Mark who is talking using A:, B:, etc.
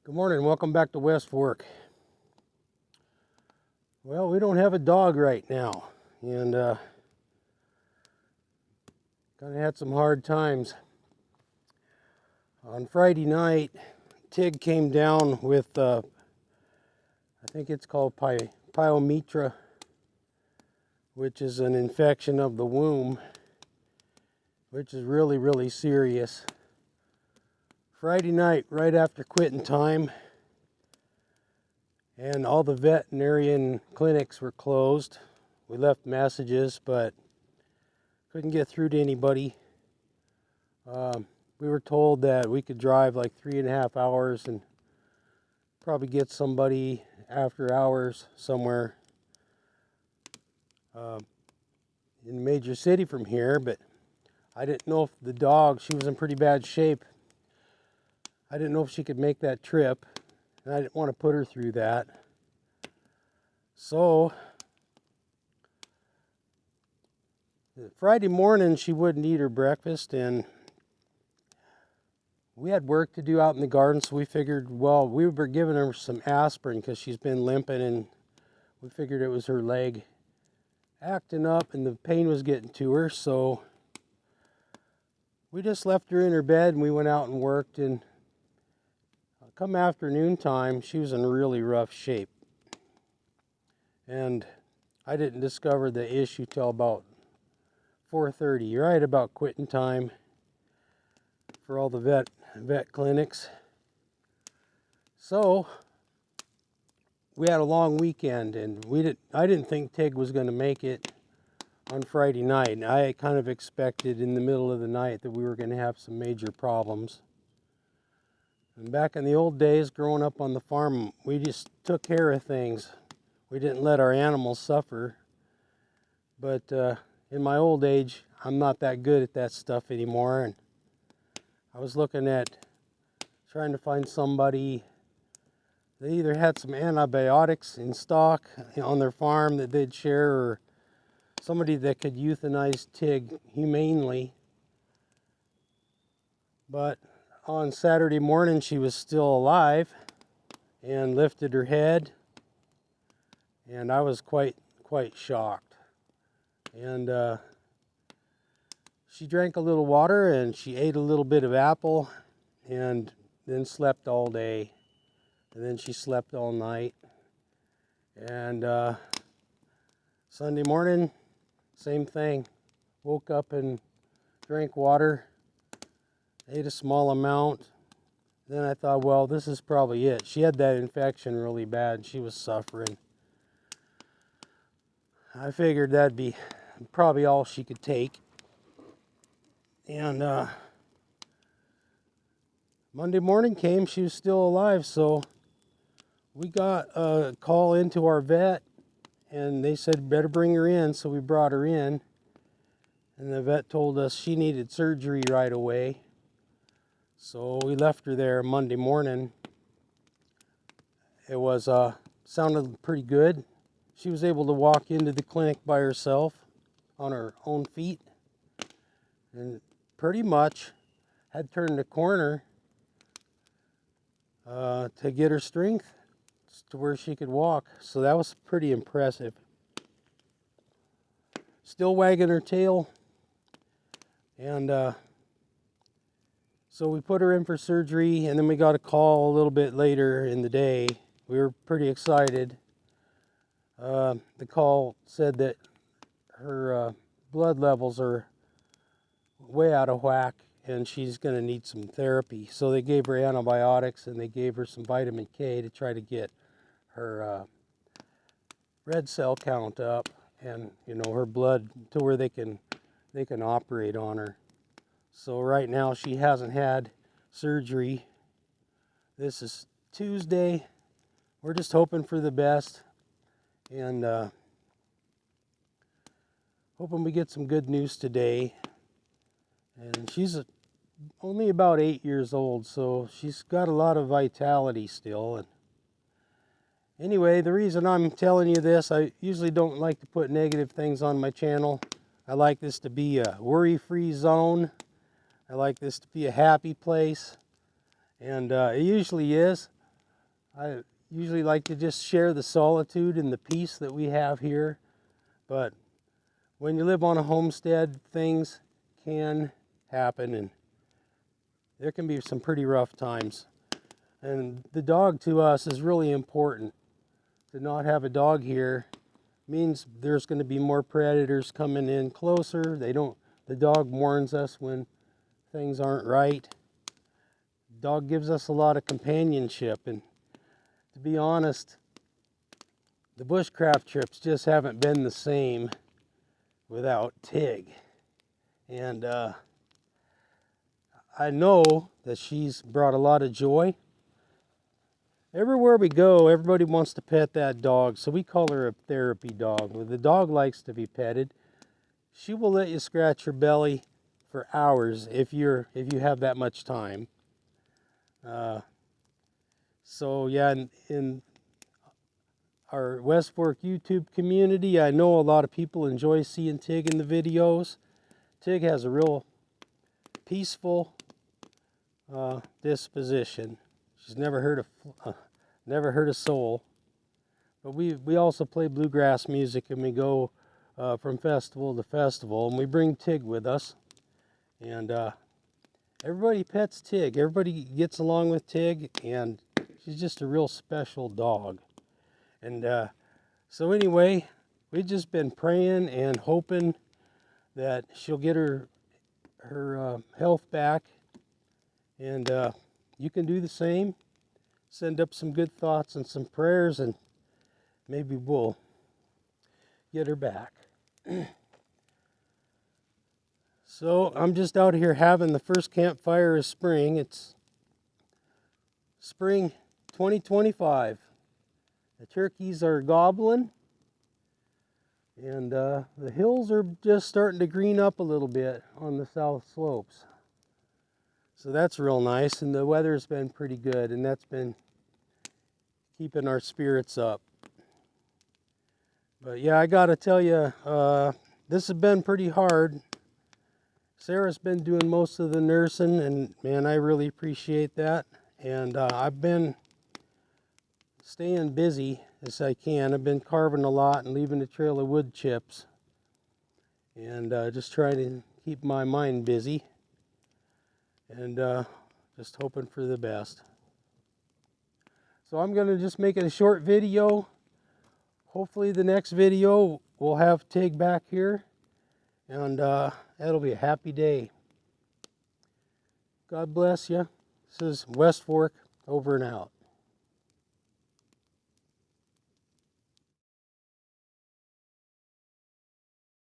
A: Good morning, welcome back to West Fork. Well, we don't have a dog right now, and kind of had some hard times. On Friday night, Tig came down with, I think it's called pyometra, which is an infection of the womb, which is really, really serious. Friday night, right after quitting time, and all the veterinarian clinics were closed. We left messages, but couldn't get through to anybody. We were told that we could drive like 3.5 hours and probably get somebody after hours somewhere in a major city from here, but I didn't know if the dog, she was in pretty bad shape. I didn't know if she could make that trip, and I didn't want to put her through that. So Friday morning she wouldn't eat her breakfast, and we had work to do out in the garden, so we figured, well, we were giving her some aspirin because she's been limping, and we figured it was her leg acting up and the pain was getting to her. So we just left her in her bed and we went out and worked, and come afternoon time she was in really rough shape, and I didn't discover the issue till about 4:30, right about quitting time for all the vet clinics. So we had a long weekend, and I didn't think Tig was going to make it on Friday night. I kind of expected in the middle of the night that we were going to have some major problems. And back in the old days, growing up on the farm, we just took care of things. We didn't let our animals suffer. But in my old age, I'm not that good at that stuff anymore. And I was looking at trying to find somebody. They either had some antibiotics in stock on their farm that they'd share, or somebody that could euthanize Tig humanely. But on Saturday morning, she was still alive and lifted her head, and I was quite shocked. And she drank a little water and she ate a little bit of apple, and then slept all day, and then she slept all night. And Sunday morning, same thing. Woke up and drank water, ate a small amount. Then I thought, well, this is probably it. She had that infection really bad. She was suffering. I figured that'd be probably all she could take. And Monday morning came, she was still alive. So we got a call into our vet, and they said better bring her in. So we brought her in, and the vet told us she needed surgery right away. So we left her there Monday morning. It was sounded pretty good. She was able to walk into the clinic by herself on her own feet, and pretty much had turned the corner to get her strength to where she could walk. So that was pretty impressive. Still wagging her tail, and so we put her in for surgery, and then we got a call a little bit later in the day. We were pretty excited. The call said that her blood levels are way out of whack, and she's going to need some therapy. So they gave her antibiotics, and they gave her some vitamin K to try to get her red cell count up, and her blood to where they can operate on her. So right now she hasn't had surgery. This is Tuesday. We're just hoping for the best, and hoping we get some good news today. And she's only about 8 years old, so she's got a lot of vitality still. And anyway, the reason I'm telling you this, I usually don't like to put negative things on my channel. I like this to be a worry-free zone. I like this to be a happy place, and it usually is. I usually like to just share the solitude and the peace that we have here, but when you live on a homestead, things can happen, and there can be some pretty rough times. And the dog to us is really important. To not have a dog here means there's going to be more predators coming in closer. The dog warns us when things aren't right. Dog gives us a lot of companionship, and to be honest, the bushcraft trips just haven't been the same without Tig. And I know that she's brought a lot of joy. Everywhere we go, everybody wants to pet that dog, so we call her a therapy dog. When the dog likes to be petted, she will let you scratch her belly for hours if you have that much time. So yeah, in our West Fork YouTube community, I know a lot of people enjoy seeing Tig in the videos. Tig has a real peaceful disposition. She's never hurt a soul. But we also play bluegrass music, and we go from festival to festival, and we bring Tig with us. And everybody pets Tig. Everybody gets along with Tig, and she's just a real special dog. And so anyway, we've just been praying and hoping that she'll get her health back. And you can do the same. Send up some good thoughts and some prayers, and maybe we'll get her back. So I'm just out here having the first campfire of spring. It's spring 2025. The turkeys are gobbling, and the hills are just starting to green up a little bit on the south slopes. So that's real nice, and the weather's been pretty good, and that's been keeping our spirits up. But yeah, I gotta tell you, this has been pretty hard. Sarah's been doing most of the nursing, and man, I really appreciate that. And I've been staying busy as I can. I've been carving a lot and leaving a trail of wood chips, and just trying to keep my mind busy, and just hoping for the best. So I'm gonna just make it a short video. Hopefully the next video we'll have Tig back here, and that'll be a happy day. God bless you. This is West Fork, over and out.